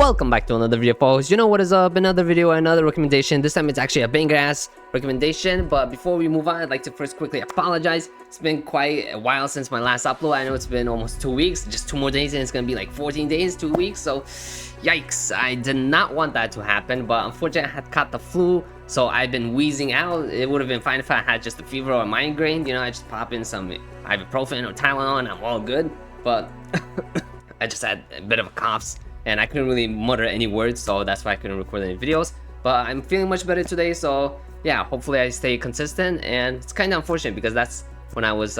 Welcome back to another video, folks. You know what is up? Another video, another recommendation. This time it's actually a banger ass recommendation. But before we move on, I'd like to first quickly apologize. It's been quite a while since my last upload. I know it's been almost 2 weeks, just 2 more days, and it's gonna be like 14 days, 2 weeks. So yikes, I did not want that to happen, but unfortunately I had caught the flu, so I've been wheezing out. It would have been fine if I had just a fever or a migraine. You know, I just pop in some ibuprofen or Tylenol and I'm all good. But I just had a bit of a cough and I couldn't really mutter any words, so that's why I couldn't record any videos. But I'm feeling much better today, so yeah, hopefully I stay consistent. And it's kind of unfortunate because that's when I was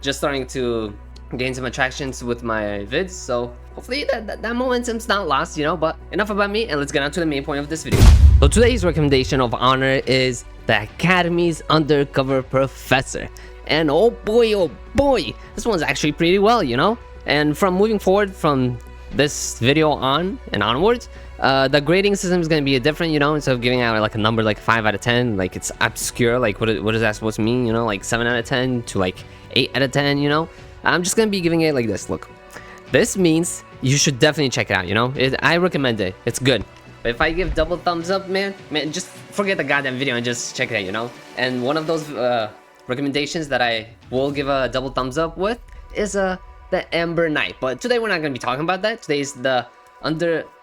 just starting to gain some attractions with my vids, so hopefully that momentum's not lost, you know. But enough about me, and let's get on to the main point of this video. So today's recommendation of honor is the Academy's Undercover Professor. And oh boy, this one's actually pretty well, you know. And from moving forward from this video on and onwards, the grading system is going to be different, you know. Instead of giving out like a number like 5 out of 10, like it's obscure, like what is that supposed to mean, you know, like 7 out of 10 to like 8 out of 10, you know. I'm just going to be giving it like this. Look, this means you should definitely check it out, you know. I recommend it. It's good. But if I give double thumbs up, man, just forget the goddamn video and just check it out, you know. And one of those recommendations that I will give a double thumbs up with is the Ember Knight. But today we're not going to be talking about that. Today is the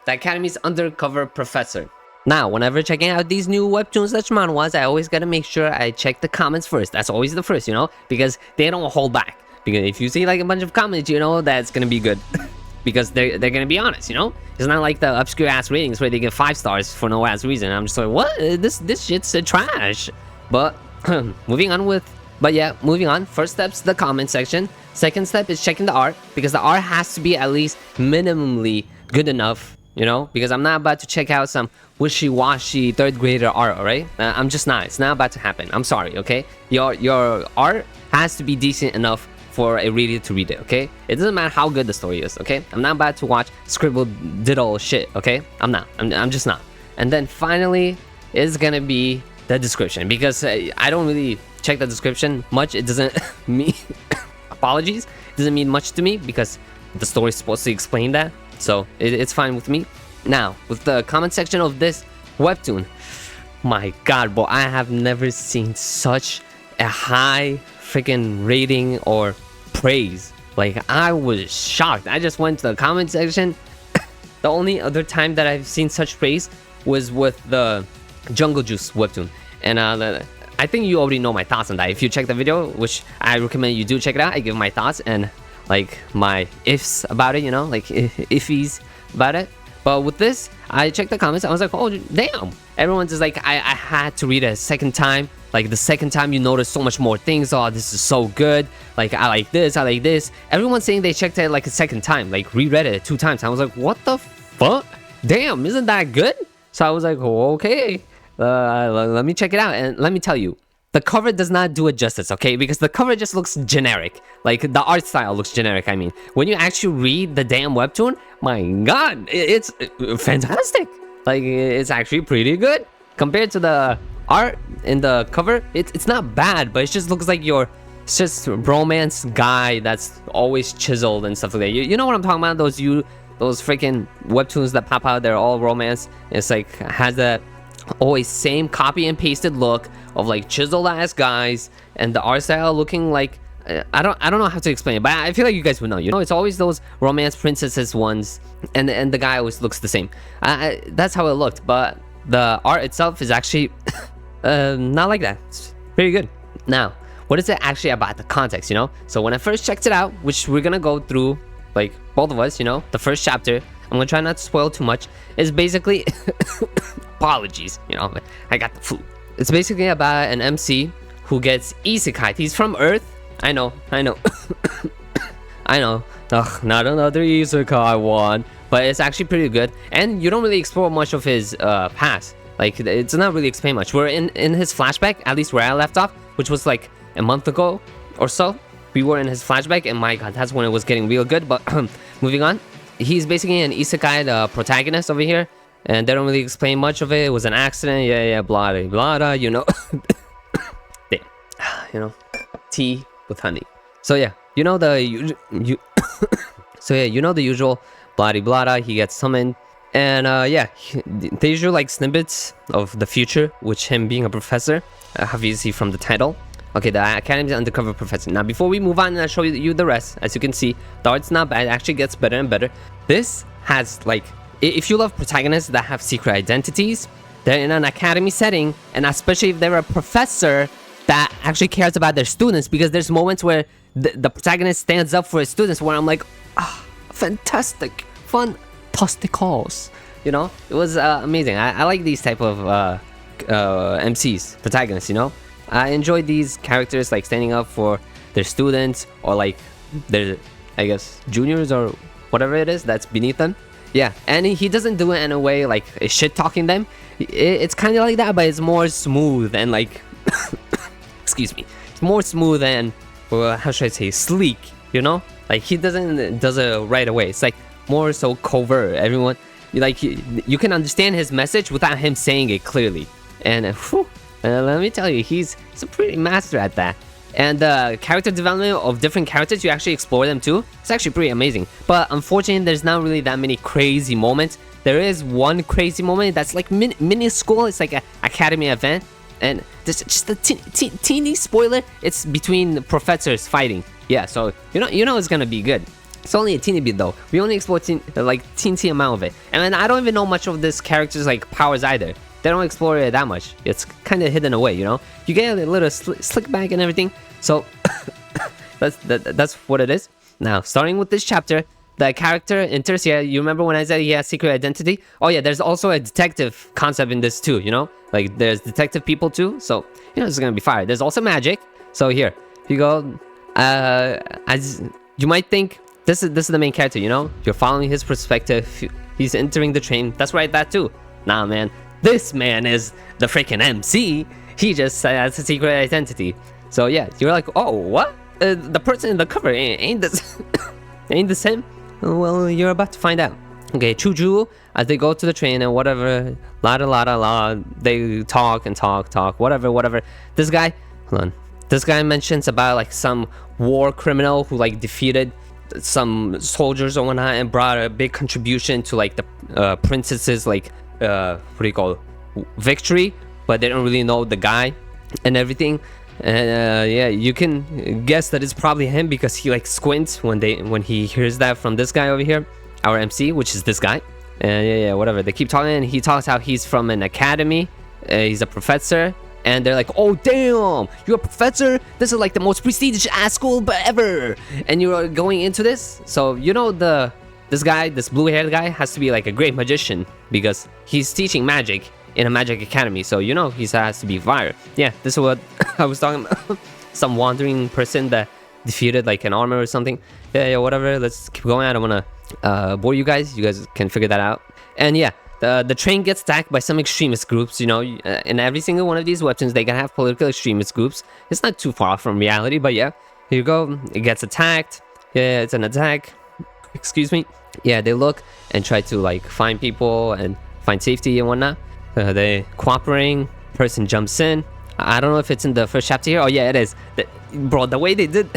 Academy's Undercover Professor. Now, whenever checking out these new webtoons / manhwas, I always got to make sure I check the comments first. That's always the first, you know, because they don't hold back. Because if you see like a bunch of comments, you know that's going to be good. Because they're going to be honest, you know. It's not like the obscure ass ratings where they give 5 stars for no ass reason. I'm just like, what? This shit's trash. But moving on. First step's the comment section. Second step is checking the art, because the art has to be at least minimally good enough, you know, because I'm not about to check out some wishy-washy 3rd grader art, alright? I'm just not. It's not about to happen. I'm sorry, okay? Your art has to be decent enough for a reader to read it, okay? It doesn't matter how good the story is, okay? I'm not about to watch scribbled diddle shit, okay? I'm just not. And then finally is gonna be the description, because I don't really check the description much. It doesn't mean apologies, it doesn't mean much to me because the story is supposed to explain that, so it's fine with me. Now, with the comment section of this webtoon, my god, bro, I have never seen such a high freaking rating or praise. Like, I was shocked. I just went to the comment section. The only other time that I've seen such praise was with the Jungle Juice webtoon, and I think you already know my thoughts on that. If you check the video, which I recommend you do check it out, I give my thoughts and like my ifs about it, you know, like iffies about it. But with this, I checked the comments. I was like, oh damn, everyone's just like, I had to read it a second time. Like the second time you notice so much more things. Oh, this is so good. Like I like this. Everyone's saying they checked it like a second time, like reread it 2 times. I was like, what the fuck? Damn, isn't that good? So I was like, oh, okay. Let me check it out, and let me tell you, the cover does not do it justice, okay? Because the cover just looks generic. Like, the art style looks generic, I mean. When you actually read the damn webtoon, my god, it's fantastic. Like, it's actually pretty good. Compared to the art in the cover, it's not bad, but it just looks like it's just romance guy that's always chiseled and stuff like that. You know what I'm talking about? Those freaking webtoons that pop out, they're all romance. It's like, has that always same copy and pasted look of like chiseled ass guys, and the art style looking like I don't know how to explain it, but I feel like you guys would know. You know, it's always those romance princesses ones, and the guy always looks the same. That's how it looked, but the art itself is actually not like that. It's pretty good. Now, what is it actually about, the context, you know? So when I first checked it out, which we're gonna go through, like both of us, you know, the first chapter, I'm gonna try not to spoil too much, is basically apologies, you know, I got the flu. It's basically about an MC who gets isekai. He's from Earth. I know. I know. Ugh, not another isekai one. But it's actually pretty good. And you don't really explore much of his past. Like, it's not really explained much. We're in his flashback, at least where I left off, which was like a month ago or so. We were in his flashback, and my god, that's when it was getting real good. But moving on. He's basically an isekai, the protagonist over here. And they don't really explain much of it. It was an accident. Yeah, blah, blah, blah, you know. Damn. You know, tea with honey. So yeah, you know the usual blah, blah, blah. He gets summoned And yeah, they usually like snippets of the future, which him being a professor, obviously from the title. Okay, the Academy's undercover professor. Now, before we move on and I show you the rest, as you can see, the art's not bad. It actually gets better and better. This has, like, if you love protagonists that have secret identities, they're in an academy setting, and especially if they're a professor that actually cares about their students, because there's moments where the protagonist stands up for his students where I'm like, ah, fantastic, fantasticals. You know, it was amazing. I like these type of MCs, protagonists, you know? I enjoy these characters like standing up for their students or like their, I guess, juniors or whatever it is that's beneath them. Yeah, and he doesn't do it in a way like shit talking them. It's kind of like that, but it's more smooth and like, excuse me, it's more smooth and, well, how should I say, sleek, you know? Like he does it right away. It's like more so covert. Everyone, you can understand his message without him saying it clearly. And let me tell you, he's a pretty master at that. And the character development of different characters, you actually explore them too. It's actually pretty amazing. But unfortunately, there's not really that many crazy moments. There is one crazy moment that's like minuscule. It's like an academy event. And there's just a teeny spoiler. It's between the professors fighting. Yeah, so you know it's gonna be good. It's only a teeny bit though. We only explore teensy amount of it. And I don't even know much of this character's like powers either. They don't explore it that much. It's kind of hidden away, you know? You get a little slick back and everything. So, that's what it is. Now, starting with this chapter, the character enters here. You remember when I said he has secret identity? Oh yeah, there's also a detective concept in this too, you know? Like, there's detective people too. So, you know, it's gonna be fire. There's also magic. So here, you go. As you might think, this is the main character, you know? You're following his perspective. He's entering the train. That's right, that too. Nah, man. This man is the freaking MC. He just has a secret identity. So yeah, you're like, oh, what? The person in the cover ain't this ain't this him? Well, you're about to find out. Okay, Chuju, as they go to the train and whatever, la, they talk, whatever. This guy, hold on. This guy mentions about like some war criminal who like defeated some soldiers or whatnot and brought a big contribution to like the princess's like what do you call it? Victory, but they don't really know the guy and everything. And yeah, you can guess that it's probably him because he like squints when he hears that from this guy over here, our MC, which is this guy. And yeah, whatever. They keep talking and he talks how he's from an academy. He's a professor. And they're like, oh damn, you're a professor? This is like the most prestigious ass school ever. And you're going into this? So you know this blue-haired guy has to be like a great magician because he's teaching magic in a magic academy. So you know he has to be fire. Yeah, this is what I was talking about. Some wandering person that defeated like an armor or something. Yeah, whatever. Let's keep going. I don't want to bore you guys. You guys can figure that out. And yeah, the train gets attacked by some extremist groups. You know, in every single one of these webtoons, they can have political extremist groups. It's not too far from reality, but yeah, here you go. It gets attacked. Yeah, it's an attack. Excuse me. Yeah, they look and try to like find people and find safety and whatnot. They cooperating. Person jumps in. I don't know if it's in the first chapter here. Oh yeah, it is. Bro, the way they did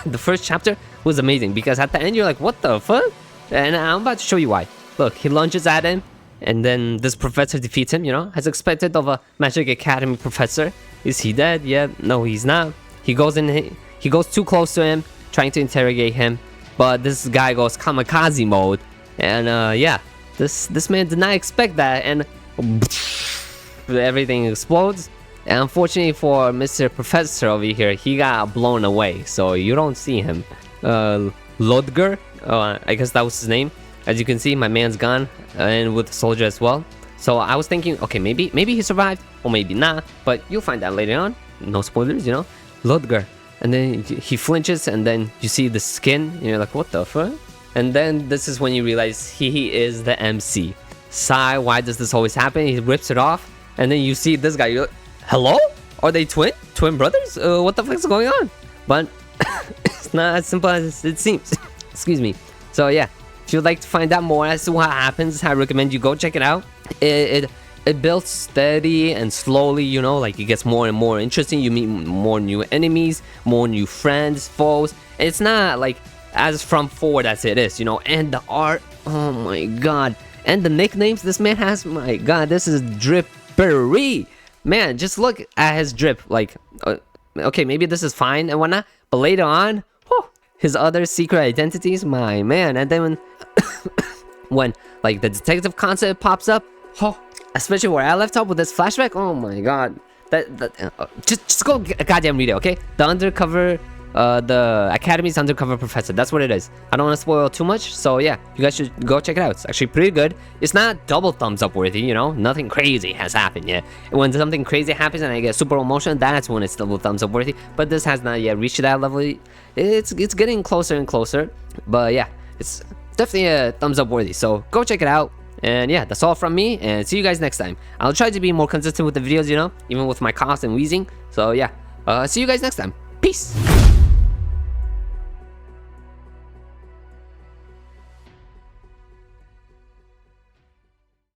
the first chapter was amazing because at the end you're like, what the fuck? And I'm about to show you why. Look, he lunges at him and then this professor defeats him, you know, as expected of a Magic Academy professor. Is he dead? Yeah, no, he's not. He goes too close to him, trying to interrogate him. But this guy goes kamikaze mode, and yeah, this man did not expect that, and everything explodes. And unfortunately for Mr. Professor over here, he got blown away, so you don't see him. Lodger, I guess that was his name. As you can see, my man's gone, and with the soldier as well. So I was thinking, okay, maybe he survived, or maybe not, but you'll find out later on. No spoilers, you know. Lodger. And then he flinches, and then you see the skin, and you're like, what the fuck? And then this is when you realize he is the MC. Sigh, why does this always happen? He rips it off, and then you see this guy, you're like, hello? Are they twin brothers? What the fuck is going on? But it's not as simple as it seems. Excuse me. So yeah, if you'd like to find out more as to what happens, I recommend you go check it out. It builds steady and slowly, you know, like it gets more and more interesting. You meet more new enemies, more new friends, foes. It's not like as from forward as it is, you know. And the art, oh my god, And the nicknames this man has, my god, this is drippery. Man, just look at his drip. Like, okay, maybe this is fine and whatnot, but later on, whew, his other secret identities, my man. And then when like the detective concept pops up, oh, especially where I left off with this flashback, oh my god. Just go goddamn read it, okay? The undercover, the Academy's undercover professor. That's what it is. I don't want to spoil too much, so yeah, you guys should go check it out. It's actually pretty good. It's not double thumbs up worthy, you know. Nothing crazy has happened yet. When something crazy happens and I get super emotional, that's when it's double thumbs up worthy. But this has not yet reached that level. It's getting closer and closer. But yeah, it's definitely a thumbs up worthy. So go check it out. And yeah, that's all from me, and see you guys next time. I'll try to be more consistent with the videos, you know, even with my coughs and wheezing. So yeah, see you guys next time. Peace.